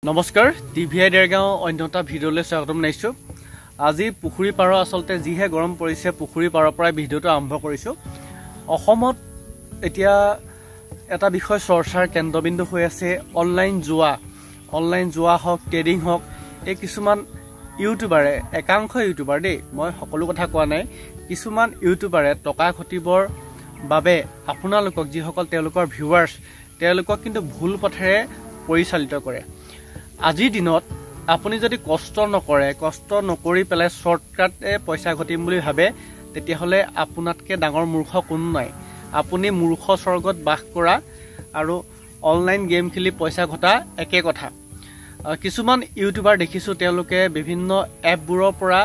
নমস্কাৰ টিভিআই দেৰগাঁও অন্যটা ভিডিঅ'লৈ স্বাগতম জনাইছোঁ। আজি পুখুৰী পাৰৰ আচলতে যিহে গৰম পৰিছে পুখুৰী পাৰৰ পৰাই ভিডিঅ'টো আৰম্ভ কৰিছোঁ। অসমত এতিয়া এটা বিষয় চৰ্চাৰ কেন্দ্ৰবিন্দু হৈ আছে অনলাইন জুৱা হওক ট্ৰেডিং হওক। এই কিছুমান ইউটিউবাৰে একাংশ ইউটিউবাৰ দেই, মই সকলো কথা কোৱা নাই, কিছুমান ইউটিউবাৰে টকা ঘটিবৰ বাবে আপোনালোকক যিসকল তেওঁলোকৰ ভিউৱাৰ্ছ তেওঁলোকক কিন্তু ভুল পথেৰে পৰিচালিত কৰে। আজিৰ দিনত আপুনি যদি কষ্ট নকৰি পেলাই শ্বৰ্টকাটে পইচা ঘটিম বুলি ভাবে তেতিয়াহ'লে আপোনাতকৈ ডাঙৰ মূৰ্খ কোনো নাই। আপুনি মূৰ্খ স্বৰ্গত বাস কৰা আৰু অনলাইন গেম খেলি পইচা ঘটা একে কথা। কিছুমান ইউটিউবাৰ দেখিছোঁ তেওঁলোকে বিভিন্ন এপবোৰৰ পৰা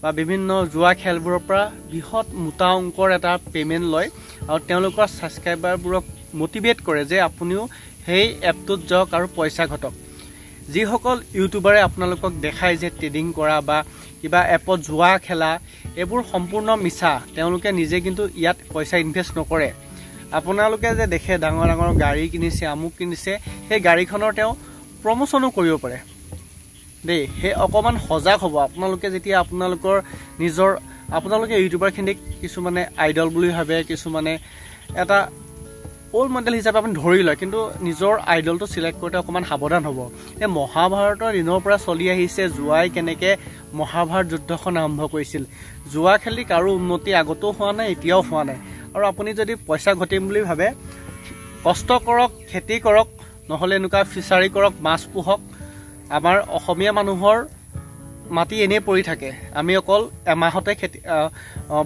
বা বিভিন্ন জুৱা খেলবোৰৰ পৰা বৃহৎ মোটা অংকৰ এটা পে'মেণ্ট লয় আৰু তেওঁলোকৰ ছাবস্ক্ৰাইবাৰবোৰক মটিভেট কৰে যে আপুনিও সেই এপটোত যাওক আৰু পইচা ঘটক। যিসকল ইউটিউবাৰে আপোনালোকক দেখায় যে ট্ৰেডিং কৰা বা কিবা এপত জুৱা খেলা এইবোৰ সম্পূৰ্ণ মিছা। তেওঁলোকে নিজে কিন্তু ইয়াত পইচা ইনভেষ্ট নকৰে। আপোনালোকে যে দেখে ডাঙৰ ডাঙৰ গাড়ী কিনিছে আমুক কিনিছে, সেই গাড়ীখনৰ তেওঁ প্ৰমোচনো কৰিব পাৰে দেই। সেই অকণমান সজাগ হ'ব আপোনালোকে যেতিয়া আপোনালোকে ইউটিউবাৰখিনিক কিছুমানে আইডল বুলি ভাবে, কিছুমানে এটা অল্ড মডেল হিচাপে আপুনি ধৰি লয়, কিন্তু নিজৰ আইডলটো চিলেক্ট কৰোঁতে অকণমান সাৱধান হ'ব। এই মহাভাৰতৰ দিনৰ পৰা চলি আহিছে জুৱাই কেনেকৈ মহাভাৰত যুদ্ধখন আৰম্ভ কৰিছিল। জুৱা খেলি কাৰো উন্নতি আগতেও হোৱা নাই, এতিয়াও হোৱা নাই। আৰু আপুনি যদি পইচা ঘটিম বুলি ভাবে কষ্ট কৰক, খেতি কৰক, নহ'লে এনেকুৱা ফিচাৰী কৰক, মাছ পোহক। আমাৰ অসমীয়া মানুহৰ মাটি এনেই পৰি থাকে। আমি অকল এমাহতে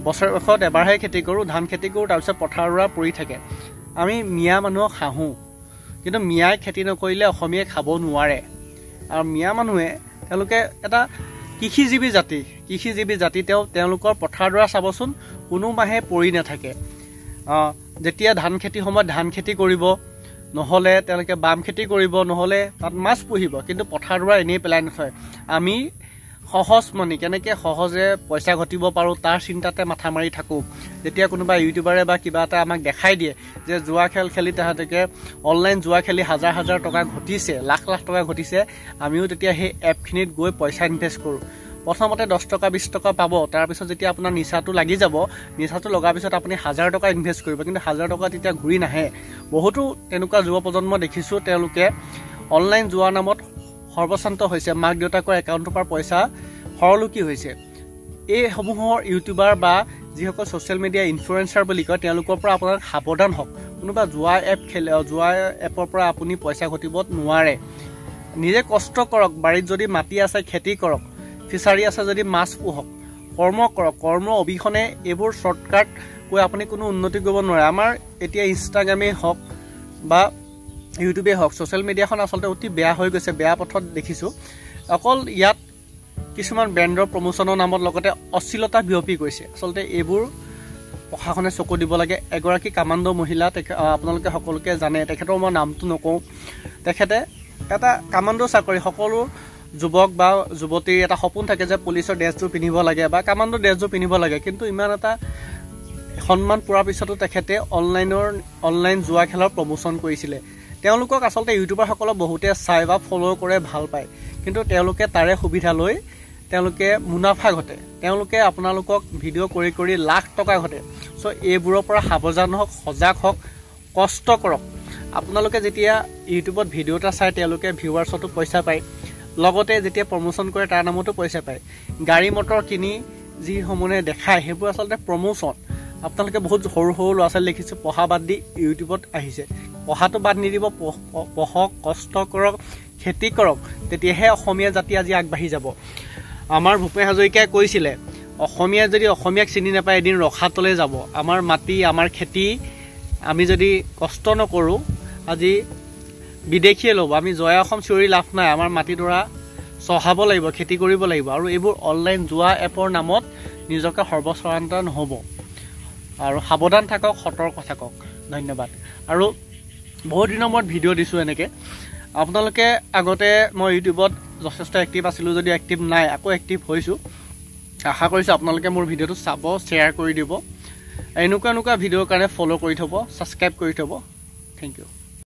বছৰত এবাৰহে খেতি কৰোঁ, ধান খেতি কৰোঁ, তাৰপিছত পথাৰ ৰোৱা পৰি থাকে। আমি মিয়া মানুহক হাঁহোঁ, কিন্তু মিয়াই খেতি নকৰিলে অসমীয়াই খাব নোৱাৰে। আৰু মিয়া মানুহে তেওঁলোকে এটা কৃষিজীৱী জাতি তেওঁলোকৰ পথাৰডৰা চাবচোন কোনো মাহে পৰি নাথাকে। যেতিয়া ধান খেতিৰ সময়ত ধান খেতি কৰিব, নহ'লে তেওঁলোকে বাম খেতি কৰিব, নহ'লে তাত মাছ পুহিব, কিন্তু পথাৰডৰা এনেই পেলাই নথয়। আমি কেনেকৈ সহজে পইচা ঘটিব পাৰোঁ তাৰ চিন্তাতে মাথা মাৰি থাকোঁ। যেতিয়া কোনোবা ইউটিউবাৰে বা কিবা এটা আমাক দেখাই দিয়ে যে জুৱা খেল খেলি তাহাঁতে অনলাইন জুৱা খেলি হাজাৰ হাজাৰ টকা ঘটিছে, লাখ লাখ টকা ঘটিছে, আমিও তেতিয়া সেই এপখিনিত গৈ পইচা ইনভেষ্ট কৰোঁ। প্ৰথমতে 10 টকা 20 টকা পাব, তাৰপিছত যেতিয়া আপোনাৰ নিচাটো লাগি যাব, নিচাটো লগাৰ পিছত আপুনি 1000 টকা ইনভেষ্ট কৰিব, কিন্তু 1000 টকা তেতিয়া ঘূৰি নাহে। বহুতো তেনেকুৱা যুৱ প্ৰজন্ম দেখিছোঁ তেওঁলোকে অনলাইন জুৱা নামত সৰ্বশান্ত হৈছে, মাক দেউতাকৰ একাউণ্টৰ পৰা পইচা সৰলুকি হৈছে। এইসমূহৰ ইউটিউবাৰ বা যিসকল ছ'চিয়েল মিডিয়া ইনফ্লুৱেঞ্চাৰ বুলি কয় তেওঁলোকৰ পৰা আপোনাক সাৱধান হওক। কোনোবা জুৱা এপৰ পৰা আপুনি পইচা ঘটিব নোৱাৰে। নিজে কষ্ট কৰক, বাৰীত যদি মাটি আছে খেতি কৰক, ফিচাৰী আছে যদি মাছ পোহক, কৰ্ম কৰক। কৰ্ম অবিহনে এইবোৰ শ্বৰ্টকাট কৈ আপুনি কোনো উন্নতি কৰিব নোৱাৰে। আমাৰ এতিয়া ইনষ্টাগ্ৰামেই হওক বা ইউটিউবেই হওক, ছ'চিয়েল মিডিয়াখন আচলতে অতি বেয়া হৈ গৈছে, বেয়া পথত দেখিছোঁ। অকল ইয়াত কিছুমান ব্ৰেণ্ডৰ প্ৰমোচনৰ নামত লগতে অশ্লীলতা বিয়পি গৈছে। আচলতে এইবোৰ প্ৰশাসনে চকু দিব লাগে। এগৰাকী কামাণ্ডো মহিলা, আপোনালোকে সকলোকে জানে, তেখেতৰ মই নামটো নকওঁ, তেখেতে এটা কামাণ্ডো চাকৰি, সকলো যুৱক বা যুৱতীৰ এটা সপোন থাকে যে পুলিচৰ ড্ৰেছযোৰ পিন্ধিব লাগে বা কামাণ্ডো ড্ৰেছযোৰ পিন্ধিব লাগে, কিন্তু ইমান এটা সন্মান পোৱাৰ পিছতো তেখেতে অনলাইন জুৱা খেলৰ প্ৰমোচন কৰিছিলে। তেওঁলোকক আচলতে ইউটিউবাৰসকলক বহুতে চাই বা ফ'ল' কৰে, ভাল পায়, কিন্তু তেওঁলোকে তাৰে সুবিধা লৈ তেওঁলোকে মুনাফা ঘটে। তেওঁলোকে আপোনালোকক ভিডিঅ' কৰি কৰি লাখ টকা ঘটে। চ' এইবোৰৰ পৰা সাৱধান হওক, সজাগ হওক, কষ্ট কৰক। আপোনালোকে যেতিয়া ইউটিউবত ভিডিঅ' এটা চাই তেওঁলোকে ভিউৱাৰ্ছতো পইচা পায়, লগতে যেতিয়া প্ৰমোচন কৰে তাৰ নামতো পইচা পায়। গাড়ী মটৰ কিনি যিসমূহে দেখায় সেইবোৰ আচলতে প্ৰমোচন। আপোনালোকে বহুত সৰু সৰু ল'ৰা ছোৱালী দেখিছোঁ পঢ়া বাদ দি ইউটিউবত আহিছে। পঢ়াটো বাদ নিদিব, পঢ়ক, কষ্ট কৰক, খেতি কৰক, তেতিয়াহে অসমীয়া জাতি আজি আগবাঢ়ি যাব। আমাৰ ভূপেন হাজৰিকাই কৈছিলে অসমীয়াই যদি অসমীয়াক চিনি নাপায় এদিন ৰখাতলৈ যাব। আমাৰ মাটি, আমাৰ খেতি আমি যদি কষ্ট নকৰোঁ আজি বিদেশীয়ে ল'ব। আমি জয় অসম চিঞৰি লাভ নাই, আমাৰ মাটিডৰা চহাব লাগিব, খেতি কৰিব লাগিব। আৰু এইবোৰ অনলাইন জুৱা এপৰ নামত নিজকে সৰ্বস্বান্ত নহ'ব। আৰু সাৱধান থাকক, সতৰ্ক থাকক। ধন্যবাদ। আৰু বহুত দিনৰ মূৰত ভিডিঅ' দিছোঁ এনেকৈ। আপোনালোকে আগতে মই ইউটিউবত যথেষ্ট এক্টিভ আছিলোঁ, যদি এক্টিভ নাই আকৌ এক্টিভ হৈছোঁ। আশা কৰিছোঁ আপোনালোকে মোৰ ভিডিঅ'টো চাব, শ্বেয়াৰ কৰি দিব। এনেকুৱা ভিডিঅ'ৰ কাৰণে ফ'ল' কৰি থ'ব, ছাবস্ক্ৰাইব কৰি থ'ব। Thank U.